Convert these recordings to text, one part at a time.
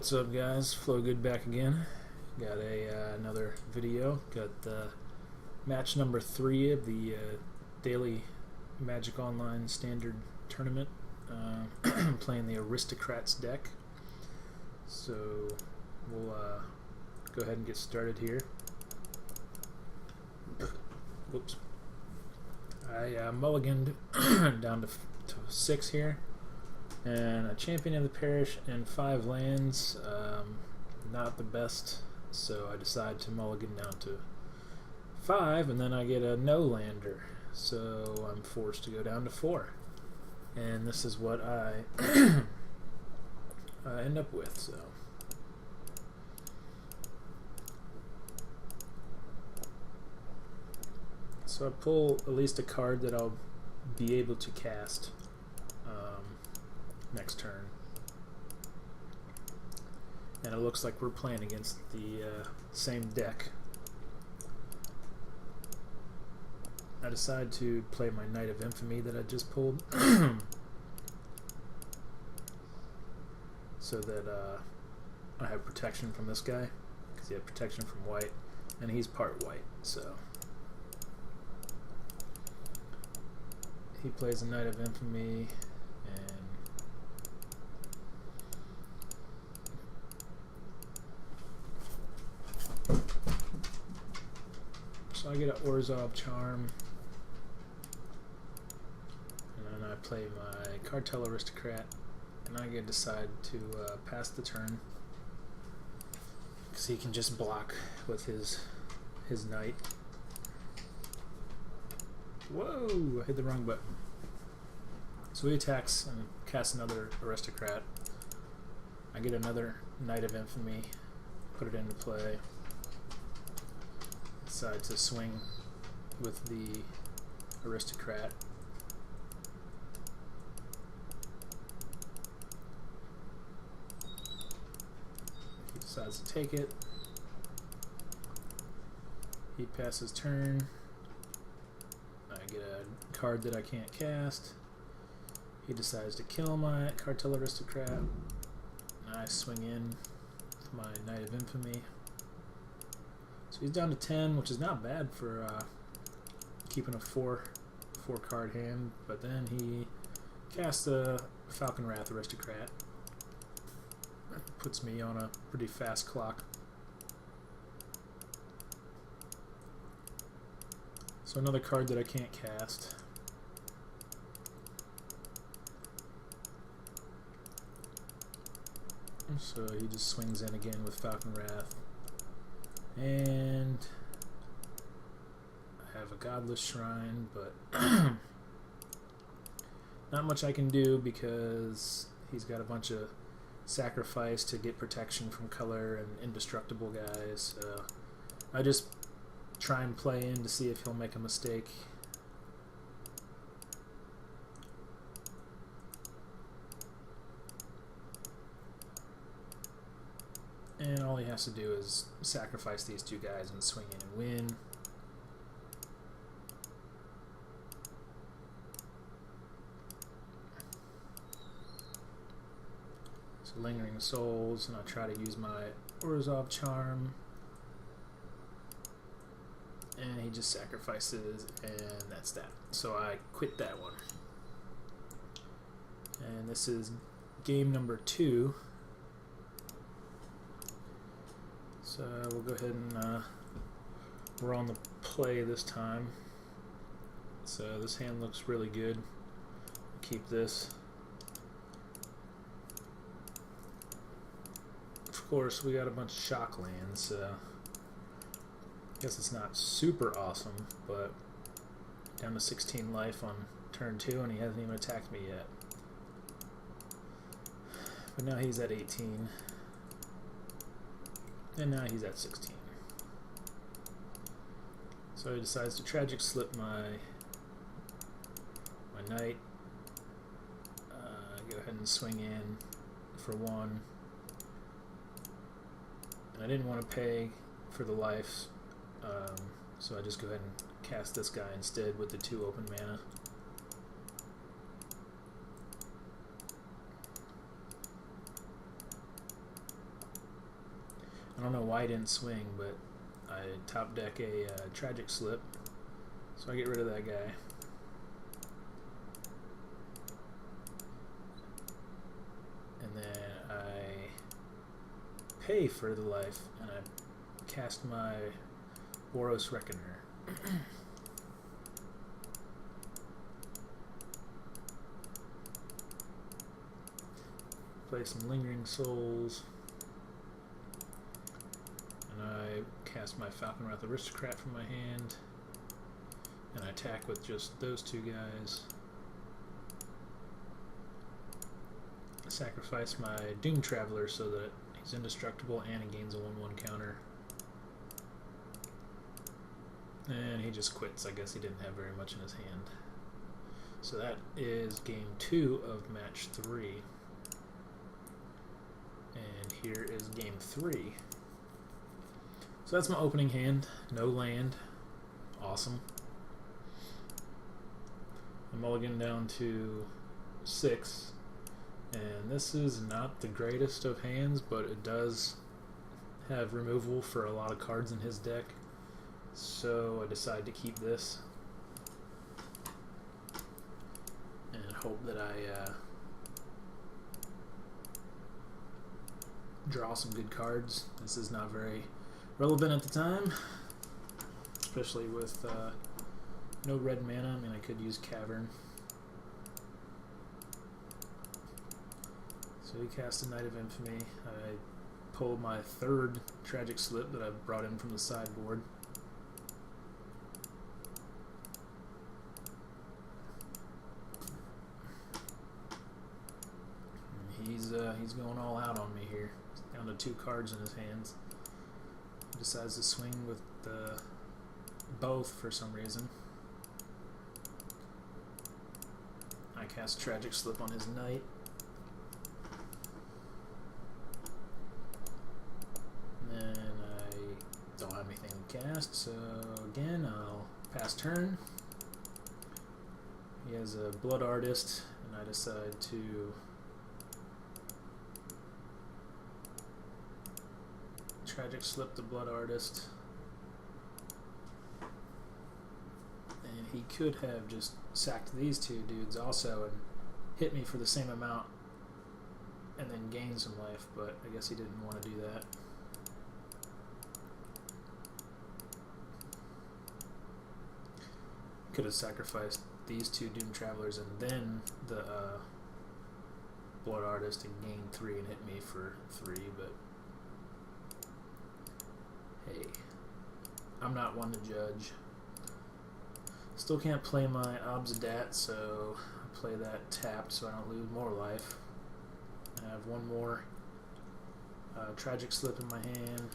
What's up, guys? Flow Good back again. Got another video. Got match number 3 of the daily Magic Online Standard Tournament. Playing the Aristocrats deck. So we'll go ahead and get started here. Whoops. I mulliganed down to 6 here. And a Champion of the Parish and 5 lands, not the best, so I decide to mulligan down to 5, and then I get a no-lander, so I'm forced to go down to 4. And this is what I end up with, so I pull at least a card that I'll be able to cast next turn, and it looks like we're playing against the same deck. I decide to play my Knight of Infamy that I just pulled so that I have protection from this guy, because he had protection from white and he's part white, so he plays a Knight of Infamy. So I get an Orzhov Charm, and then I play my Cartel Aristocrat, and I get to decide to pass the turn, because he can just block with his knight. Whoa! I hit the wrong button. So he attacks and casts another Aristocrat. I get another Knight of Infamy, put it into play. Decide to swing with the Aristocrat. He decides to take it. He passes turn. I get a card that I can't cast. He decides to kill my Cartel Aristocrat. I swing in with my Knight of Infamy. So he's down to 10, which is not bad for keeping a 4 card hand, but then he casts a Falcon Wrath Aristocrat. That puts me on a pretty fast clock. So another card that I can't cast. So he just swings in again with Falcon Wrath. And I have a Godless Shrine, but not much I can do because he's got a bunch of sacrifice to get protection from color and indestructible guys. I just try and play in to see if he'll make a mistake. And all he has to do is sacrifice these 2 guys and swing in and win. So Lingering Souls, and I try to use my Orzhov Charm. And he just sacrifices, and that's that. So I quit that one. And this is game number 2. So we'll go ahead and we're on the play this time. So this hand looks really good. Keep this. Of course, we got a bunch of shock lands. So I guess it's not super awesome, but down to 16 life on turn 2, and he hasn't even attacked me yet. But now he's at 18. And now he's at 16. So he decides to Tragic Slip my knight. Go ahead and swing in for 1. And I didn't want to pay for the life, so I just go ahead and cast this guy instead with the 2 open mana. I don't know why I didn't swing, but I top deck a Tragic Slip, so I get rid of that guy. And then I pay for the life, and I cast my Boros Reckoner. Play some Lingering Souls, and I cast my Falconwrath Aristocrat from my hand, and I attack with just those two guys. I sacrifice my Doom Traveler so that he's indestructible and he gains a 1/1 counter. And he just quits. I guess he didn't have very much in his hand. So that is game 2 of match 3. And here is game 3. So that's my opening hand. No land. Awesome. I'm mulligan down to 6. And this is not the greatest of hands, but it does have removal for a lot of cards in his deck. So I decide to keep this and hope that I draw some good cards. This is not very relevant at the time, especially with no red mana. I mean, I could use Cavern. So he cast a Knight of Infamy. I pulled my 3rd Tragic Slip that I brought in from the sideboard. He's going all out on me here. He's down to 2 cards in his hands. He decides to swing with both for some reason. I cast Tragic Slip on his Knight. And I don't have anything to cast, so again I'll pass turn. He has a Blood Artist, and I decide to Tragic Slip the Blood Artist. And he could have just sacked these 2 dudes also and hit me for the same amount and then gain some life, but I guess he didn't want to do that. Could have sacrificed these 2 Doom Travelers and then the Blood Artist and gained 3 and hit me for 3, but hey, I'm not one to judge. Still can't play my Obsidat, so I play that tapped so I don't lose more life. I have one more Tragic Slip in my hand,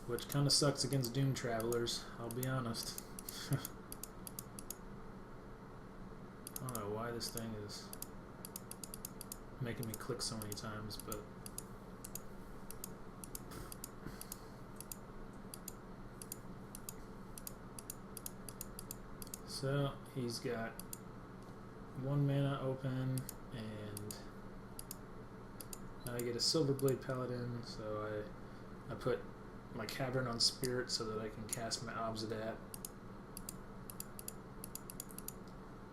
which kind of sucks against Doom Travelers, I'll be honest. I don't know why this thing is making me click so many times, but so he's got 1 mana open, and I get a Silverblade Paladin, so I put my Cavern on Spirit so that I can cast my Obsidat.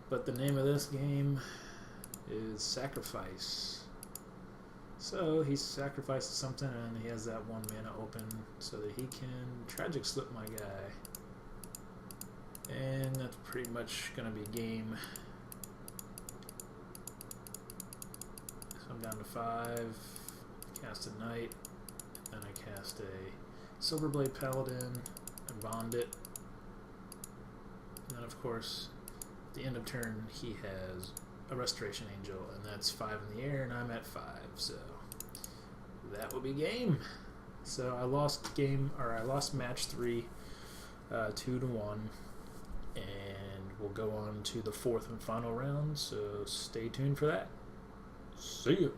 But the name of this game is Sacrifice. So he sacrifices something and he has that 1 mana open so that he can Tragic Slip my guy. And that's pretty much going to be game. So I'm down to 5. Cast a Knight. Then I cast a Silverblade Paladin and bond it. And then, of course, at the end of turn, he has a Restoration Angel, and that's 5 in the air, and I'm at 5. So that will be game. So I lost match 3, 2-1. And we'll go on to the 4th and final round, so stay tuned for that. See you.